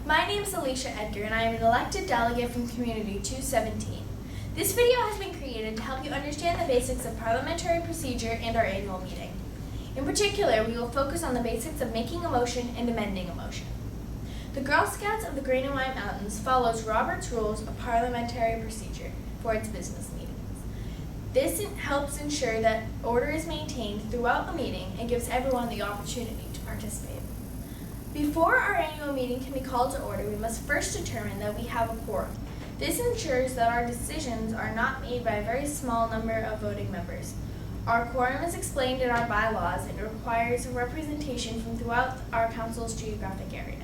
My name is Alicia Edgar and I am an elected delegate from Community 217. This video has been created to help you understand the basics of parliamentary procedure and our annual meeting. In particular, we will focus on the basics of making a motion and amending a motion. The Girl Scouts of the Green and White Mountains follows Robert's Rules of Parliamentary Procedure for its business meetings. This helps ensure that order is maintained throughout the meeting and gives everyone the opportunity to participate. Before our annual meeting can be called to order, we must first determine that we have a quorum. This ensures that our decisions are not made by a very small number of voting members. Our quorum is explained in our bylaws and requires a representation from throughout our council's geographic area.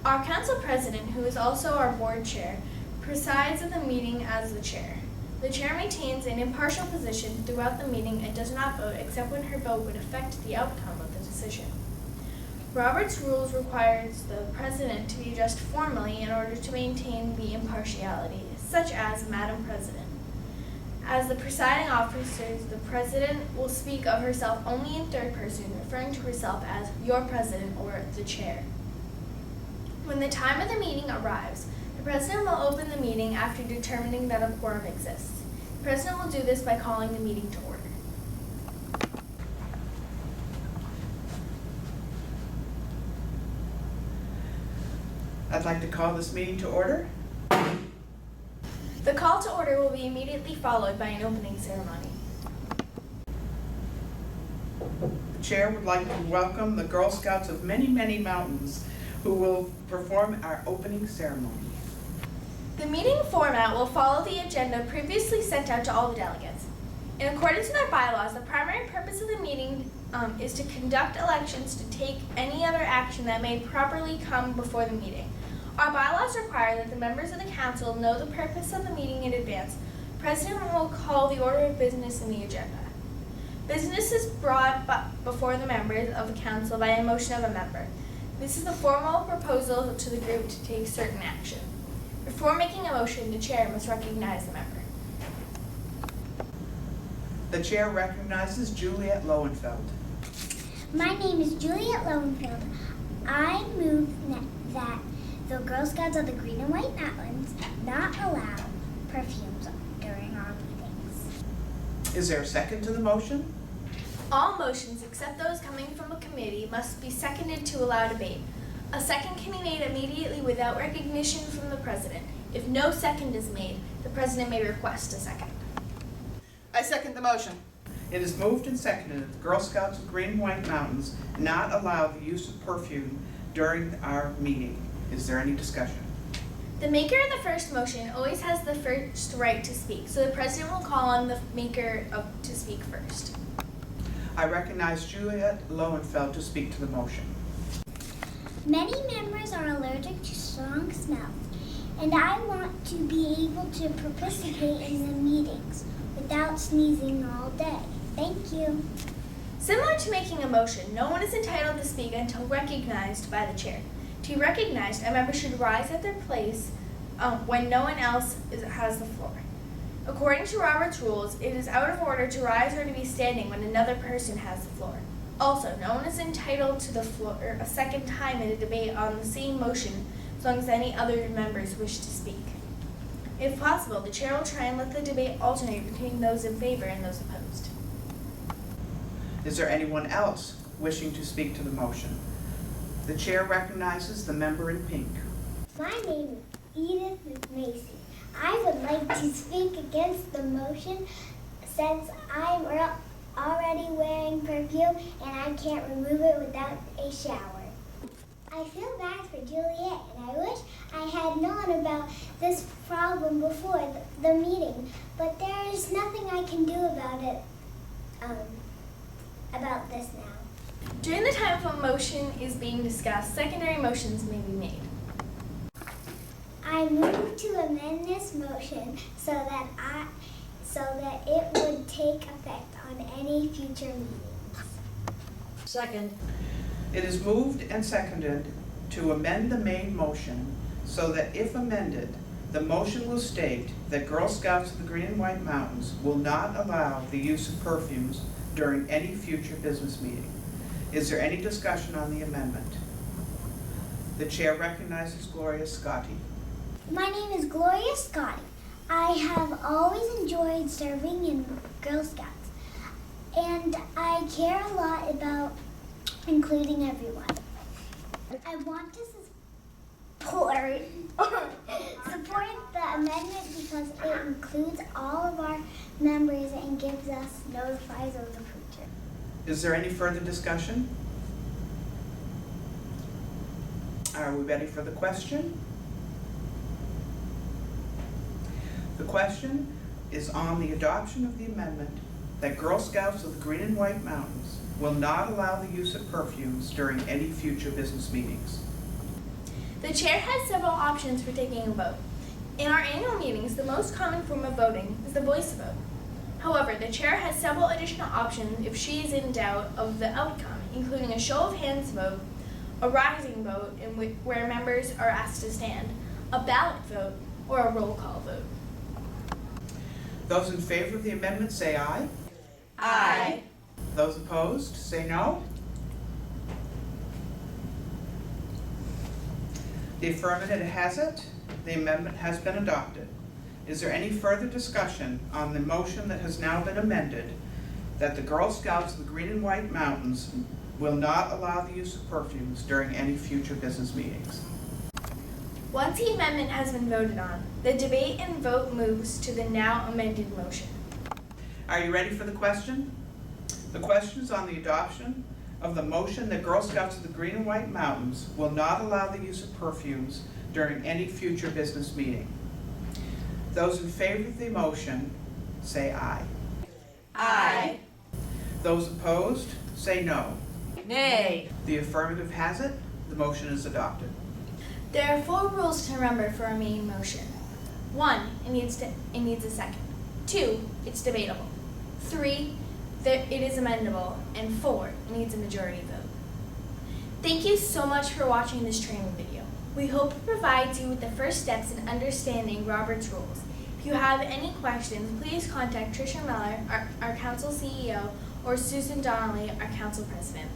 Our council president, who is also our board chair, presides at the meeting as the chair. The chair maintains an impartial position throughout the meeting and does not vote except when her vote would affect the outcome of the decision. Robert's Rules requires the president to be addressed formally in order to maintain the impartiality, such as Madam President. As the presiding officer, the president will speak of herself only in third person, referring to herself as your president or the chair. When the time of the meeting arrives, the president will open the meeting after determining that a quorum exists. The president will do this by calling the meeting to order. I'd like to call this meeting to order. The call to order will be immediately followed by an opening ceremony. The chair would like to welcome the Girl Scouts of many, many mountains who will perform our opening ceremony. The meeting format will follow the agenda previously sent out to all the delegates. In accordance with our bylaws, the primary purpose of the meeting is to conduct elections to take any other action that may properly come before the meeting. Our bylaws require that the members of the council know the purpose of the meeting in advance. The president will call the order of business in the agenda. Business is brought before the members of the council by a motion of a member. This is the formal proposal to the group to take certain action. Before making a motion, the chair must recognize the member. The chair recognizes Juliet Lowenfeld. My name is Juliet Lowenfeld. I move that the Girl Scouts of the Green and White Mountains not allow perfumes during our meetings. Is there a second to the motion? All motions, except those coming from a committee, must be seconded to allow debate. A second can be made immediately without recognition from the president. If no second is made, the president may request a second. I second the motion. It is moved and seconded that the Girl Scouts of Green and White Mountains not allow the use of perfume during our meeting. Is there any discussion? The maker of the first motion always has the first right to speak, so the president will call on the maker to speak first. I recognize Juliet Lowenfeld to speak to the motion. Many members are allergic to strong smells, and I want to be able to participate in the meetings without sneezing all day. Thank you. Similar to making a motion, no one is entitled to speak until recognized by the chair. To be recognized, a member should rise at their place when no one else has the floor. According to Robert's Rules, it is out of order to rise or to be standing when another person has the floor. Also, no one is entitled to the floor a second time in a debate on the same motion as long as any other members wish to speak. If possible, the chair will try and let the debate alternate between those in favor and those opposed. Is there anyone else wishing to speak to the motion? The chair recognizes the member in pink. My name is Edith Macy. I would like to speak against the motion since I'm already wearing perfume and I can't remove it without a shower. I feel bad for Juliet and I wish I had known about this problem before the meeting, but there is nothing I can do about it, about this now. During the time of a motion is being discussed, secondary motions may be made. I move to amend this motion so that it would take effect on any future meetings. Second. It is moved and seconded to amend the main motion so that if amended, the motion will state that Girl Scouts of the Green and White Mountains will not allow the use of perfumes during any future business meeting. Is there any discussion on the amendment? The chair recognizes Gloria Scotti. My name is Gloria Scotti. I have always enjoyed serving in Girl Scouts, and I care a lot about including everyone. I want to support the amendment because it includes all of our members and gives us notifies of the future. Is there any further discussion? Are we ready for the question? The question is on the adoption of the amendment that Girl Scouts of the Green and White Mountains will not allow the use of perfumes during any future business meetings. The chair has several options for taking a vote. In our annual meetings, the most common form of voting is the voice vote. However, the chair has several additional options if she is in doubt of the outcome, including a show of hands vote, a rising vote where members are asked to stand, a ballot vote, or a roll call vote. Those in favor of the amendment say aye. Aye. Those opposed say no. The affirmative has it. The amendment has been adopted. Is there any further discussion on the motion that has now been amended that the Girl Scouts of the Green and White Mountains will not allow the use of perfumes during any future business meetings? Once the amendment has been voted on, the debate and vote moves to the now amended motion. Are you ready for the question? The question is on the adoption of the motion that Girl Scouts of the Green and White Mountains will not allow the use of perfumes during any future business meeting. Those in favor of the motion say aye. Aye. Those Those opposed say no. Nay. The affirmative has it. The motion is adopted. There are 4 rules to remember for a main motion. 1, it needs a second. 2, it's debatable. 3, it is amendable. And 4, it needs a majority vote. Thank you so much for watching this training video. We hope it provides you with the first steps in understanding Robert's rules. If you have any questions, please contact Tricia Miller, our council CEO, or Susan Donnelly, our council president.